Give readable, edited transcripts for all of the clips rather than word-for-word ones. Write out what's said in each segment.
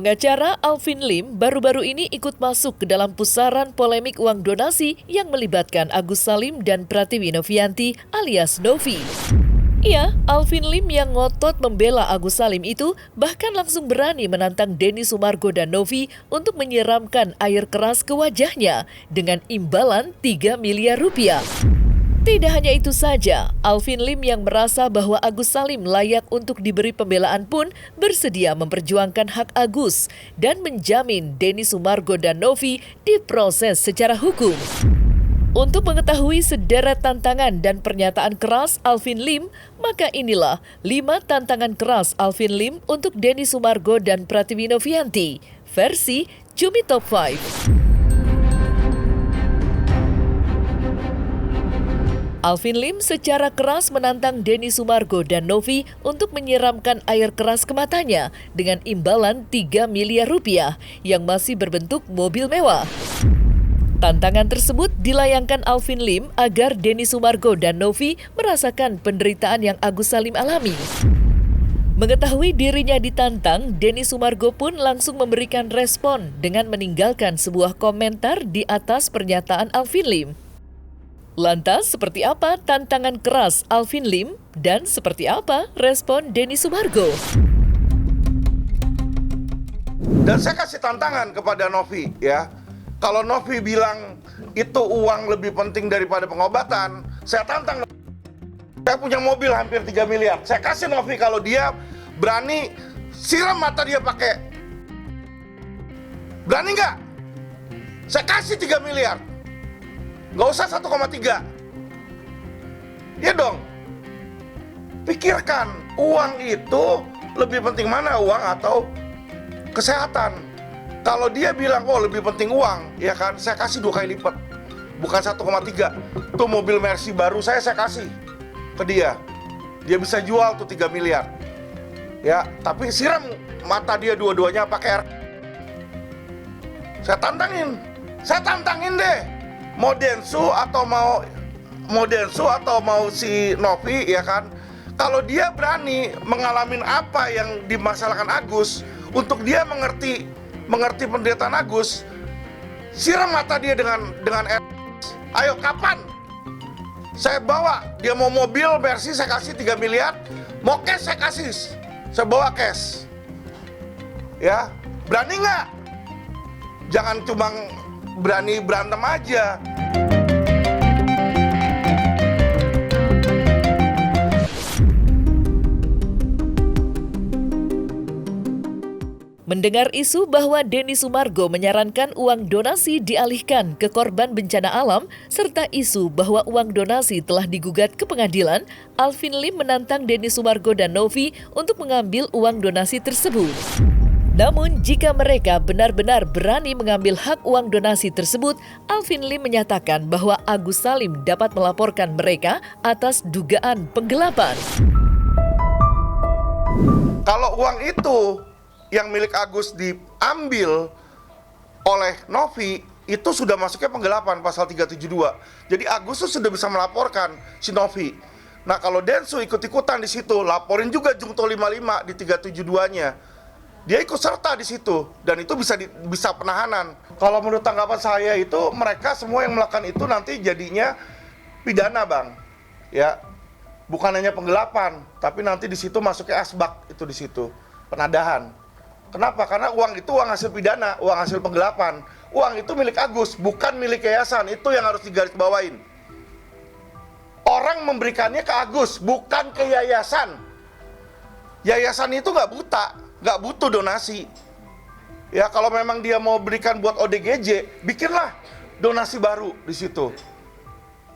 Pengacara Alvin Lim baru-baru ini ikut masuk ke dalam pusaran polemik uang donasi yang melibatkan Agus Salim dan Pratiwi Novianti alias Novi. Iya, Alvin Lim yang ngotot membela Agus Salim itu bahkan langsung berani menantang Denny Sumargo dan Novi untuk menyiramkan air keras ke wajahnya dengan imbalan 3 miliar rupiah. Tidak hanya itu saja, Alvin Lim yang merasa bahwa Agus Salim layak untuk diberi pembelaan pun bersedia memperjuangkan hak Agus dan menjamin Denny Sumargo dan Novi diproses secara hukum. Untuk mengetahui sederet tantangan dan pernyataan keras Alvin Lim, maka inilah 5 tantangan keras Alvin Lim untuk Denny Sumargo dan Pratiwi Novianti, versi Cumi Top 5. Alvin Lim secara keras menantang Denny Sumargo dan Novi untuk menyiramkan air keras ke matanya dengan imbalan 3 miliar rupiah yang masih berbentuk mobil mewah. Tantangan tersebut dilayangkan Alvin Lim agar Denny Sumargo dan Novi merasakan penderitaan yang Agus Salim alami. Mengetahui dirinya ditantang, Denny Sumargo pun langsung memberikan respon dengan meninggalkan sebuah komentar di atas pernyataan Alvin Lim. Lantas, seperti apa tantangan keras Alvin Lim dan seperti apa respon Denny Sumargo? Dan saya kasih tantangan kepada Novi, ya. Kalau Novi bilang itu uang lebih penting daripada pengobatan, saya tantang. Saya punya mobil hampir 3 miliar. Saya kasih Novi kalau dia berani siram mata dia pakai. Berani nggak? Saya kasih 3 miliar. Nggak usah 1,3. Ya dong. Pikirkan, uang itu lebih penting mana, uang atau kesehatan? Kalau dia bilang, oh lebih penting uang, ya kan, saya kasih 2 kali lipat. Bukan 1,3. Tuh mobil Mercy baru saya kasih ke dia. Dia bisa jual tuh 3 miliar. Ya, tapi siram mata dia dua-duanya pakai air. Saya tantangin deh. Mau Densu atau mau si Novi, ya kan? Kalau dia berani mengalami apa yang dimasalahkan Agus, untuk dia mengerti penderitaan Agus, siram mata dia dengan air. Ayo, kapan? Saya bawa, dia mau mobil Mercy saya kasih 3 miliar, mau cash saya kasih, saya bawa cash. Ya, berani nggak? Jangan cuma berani berantem aja. Mendengar isu bahwa Denny Sumargo menyarankan uang donasi dialihkan ke korban bencana alam, serta isu bahwa uang donasi telah digugat ke pengadilan, Alvin Lim menantang Denny Sumargo dan Novi untuk mengambil uang donasi tersebut. Namun, jika mereka benar-benar berani mengambil hak uang donasi tersebut, Alvin Lim menyatakan bahwa Agus Salim dapat melaporkan mereka atas dugaan penggelapan. Kalau uang itu yang milik Agus diambil oleh Novi, itu sudah masuknya penggelapan pasal 372. Jadi Agus tuh sudah bisa melaporkan si Novi. Nah, kalau Densu ikut-ikutan di situ, laporin juga Jungto 55 di 372-nya. Dia ikut serta di situ dan itu bisa penahanan. Kalau menurut tanggapan saya itu mereka semua yang melakukan itu nanti jadinya pidana, Bang. Ya. Bukan hanya penggelapan, tapi nanti di situ masuknya asbak itu di situ, penadahan. Kenapa? Karena uang itu uang hasil pidana, uang hasil penggelapan. Uang itu milik Agus, bukan milik yayasan. Itu yang harus digarisbawain. Orang memberikannya ke Agus, bukan ke yayasan. Yayasan itu nggak butuh donasi. Ya, kalau memang dia mau berikan buat ODGJ, bikinlah donasi baru di situ.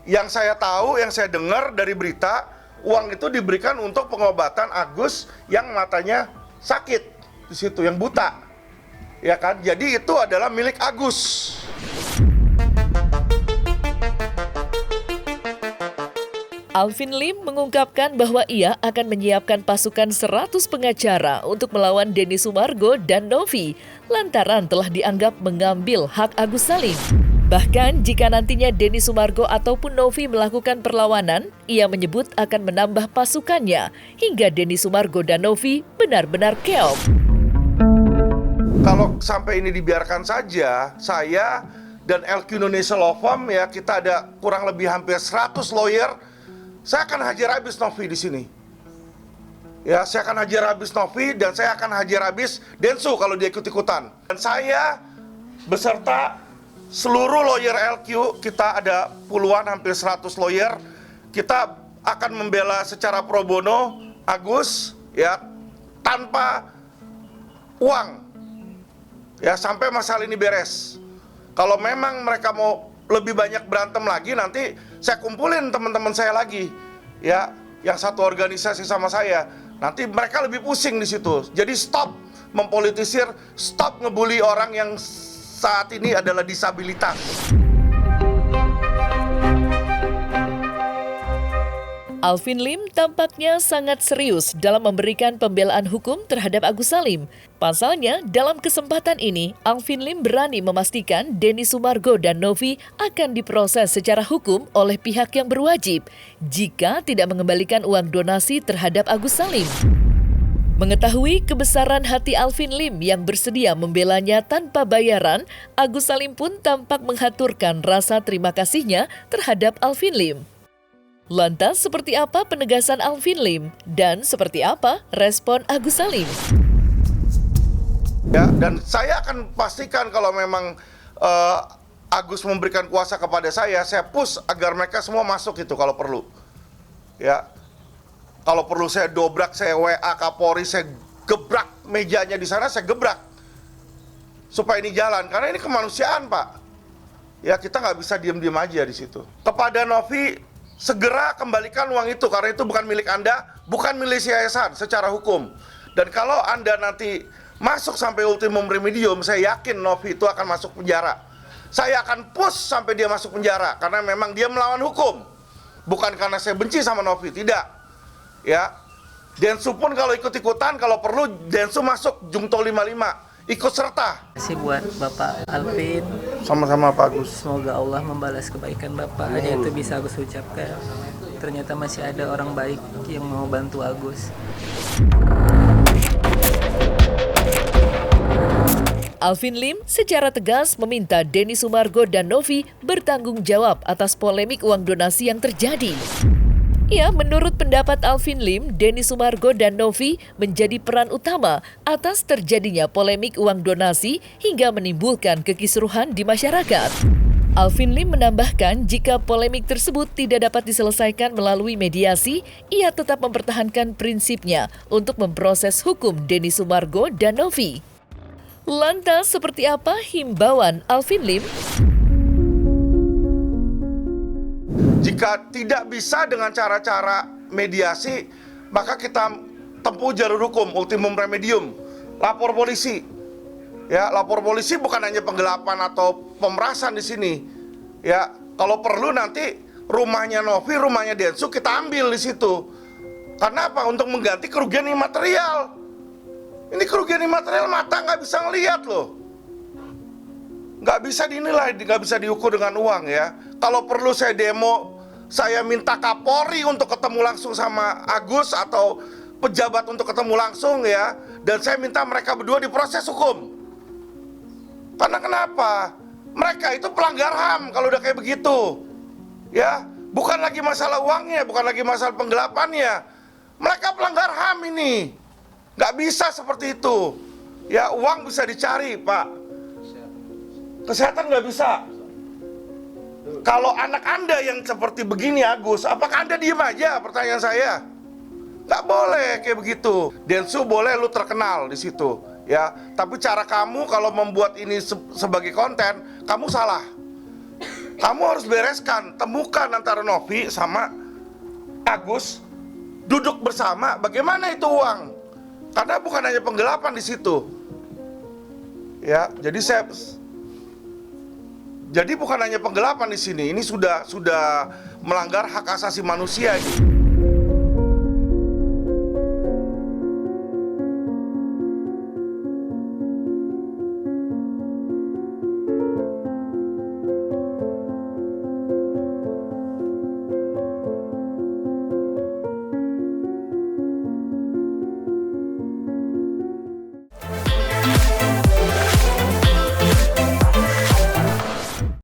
Yang saya tahu, yang saya dengar dari berita, uang itu diberikan untuk pengobatan Agus yang matanya sakit di situ, yang buta. Ya kan? Jadi itu adalah milik Agus. Alvin Lim mengungkapkan bahwa ia akan menyiapkan pasukan 100 pengacara untuk melawan Denny Sumargo dan Novi lantaran telah dianggap mengambil hak Agus Salim. Bahkan jika nantinya Denny Sumargo ataupun Novi melakukan perlawanan, ia menyebut akan menambah pasukannya hingga Denny Sumargo dan Novi benar-benar keok. Kalau sampai ini dibiarkan saja, saya dan LQ Indonesia Law Firm ya, kita ada kurang lebih hampir 100 lawyer. Saya akan hajar habis Novi di sini. Ya, saya akan hajar habis Novi dan saya akan hajar habis Densu kalau dia ikut-ikutan. Dan saya beserta seluruh lawyer LQ, kita ada puluhan, hampir 100 lawyer. Kita akan membela secara pro bono Agus ya, tanpa uang. Ya, sampai masalah ini beres. Kalau memang mereka mau lebih banyak berantem lagi, nanti saya kumpulin teman-teman saya lagi, ya, yang satu organisasi sama saya. Nanti mereka lebih pusing di situ. Jadi stop mempolitisir, stop ngebully orang yang saat ini adalah disabilitas. Alvin Lim tampaknya sangat serius dalam memberikan pembelaan hukum terhadap Agus Salim. Pasalnya, dalam kesempatan ini, Alvin Lim berani memastikan Denny Sumargo dan Novi akan diproses secara hukum oleh pihak yang berwajib jika tidak mengembalikan uang donasi terhadap Agus Salim. Mengetahui kebesaran hati Alvin Lim yang bersedia membelanya tanpa bayaran, Agus Salim pun tampak menghaturkan rasa terima kasihnya terhadap Alvin Lim. Lantas, seperti apa penegasan Alvin Lim dan seperti apa respon Agus Salim? Ya, dan saya akan pastikan kalau memang Agus memberikan kuasa kepada saya push agar mereka semua masuk itu kalau perlu. Ya, kalau perlu saya dobrak, saya WA Kapolri, saya gebrak mejanya di sana, saya gebrak supaya ini jalan. Karena ini kemanusiaan, Pak. Ya, kita nggak bisa diem-diem aja di situ. Kepada Novi, segera kembalikan uang itu, karena itu bukan milik Anda, bukan milik yayasan secara hukum. Dan kalau Anda nanti masuk sampai ultimum remedium, saya yakin Novi itu akan masuk penjara. Saya akan push sampai dia masuk penjara, karena memang dia melawan hukum. Bukan karena saya benci sama Novi, tidak. Ya, Densu pun kalau ikut-ikutan, kalau perlu Densu masuk Jungto 55. Ikut serta. Terima kasih buat Bapak Alvin. Sama-sama Pak Agus. Semoga Allah membalas kebaikan Bapak. Hanya itu bisa Agus ucapkan. Ternyata masih ada orang baik yang mau bantu Agus. Alvin Lim secara tegas meminta Denny Sumargo dan Novi bertanggung jawab atas polemik uang donasi yang terjadi. Ya, menurut pendapat Alvin Lim, Denny Sumargo dan Novi menjadi peran utama atas terjadinya polemik uang donasi hingga menimbulkan kekisruhan di masyarakat. Alvin Lim menambahkan jika polemik tersebut tidak dapat diselesaikan melalui mediasi, ia tetap mempertahankan prinsipnya untuk memproses hukum Denny Sumargo dan Novi. Lantas, seperti apa himbauan Alvin Lim? Jika tidak bisa dengan cara-cara mediasi, maka kita tempuh jalur hukum, ultimum remedium, lapor polisi. Ya, lapor polisi bukan hanya penggelapan atau pemerasan di sini. Ya, kalau perlu nanti rumahnya Novi, rumahnya Densu kita ambil di situ. Karena apa? Untuk mengganti kerugian imaterial. Ini kerugian imaterial mata nggak bisa ngelihat loh. Nggak bisa dinilai, nggak bisa diukur dengan uang ya. Kalau perlu saya demo, saya minta Kapolri untuk ketemu langsung sama Agus atau pejabat untuk ketemu langsung ya. Dan saya minta mereka berdua diproses hukum. Karena kenapa? Mereka itu pelanggar HAM kalau udah kayak begitu. Ya, bukan lagi masalah uangnya, bukan lagi masalah penggelapannya. Mereka pelanggar HAM ini. Nggak bisa seperti itu. Ya, uang bisa dicari, Pak. Kesehatan nggak bisa. Kalau anak Anda yang seperti begini, Agus, apakah Anda diem aja? Pertanyaan saya. Nggak boleh kayak begitu. Densu boleh lu terkenal di situ, ya. Tapi cara kamu kalau membuat ini sebagai konten, kamu salah. Kamu harus bereskan, temukan antara Novi sama Agus, duduk bersama. Bagaimana itu uang? Karena bukan hanya penggelapan di situ. Ya, jadi bukan hanya penggelapan di sini. Ini sudah melanggar hak asasi manusia ini.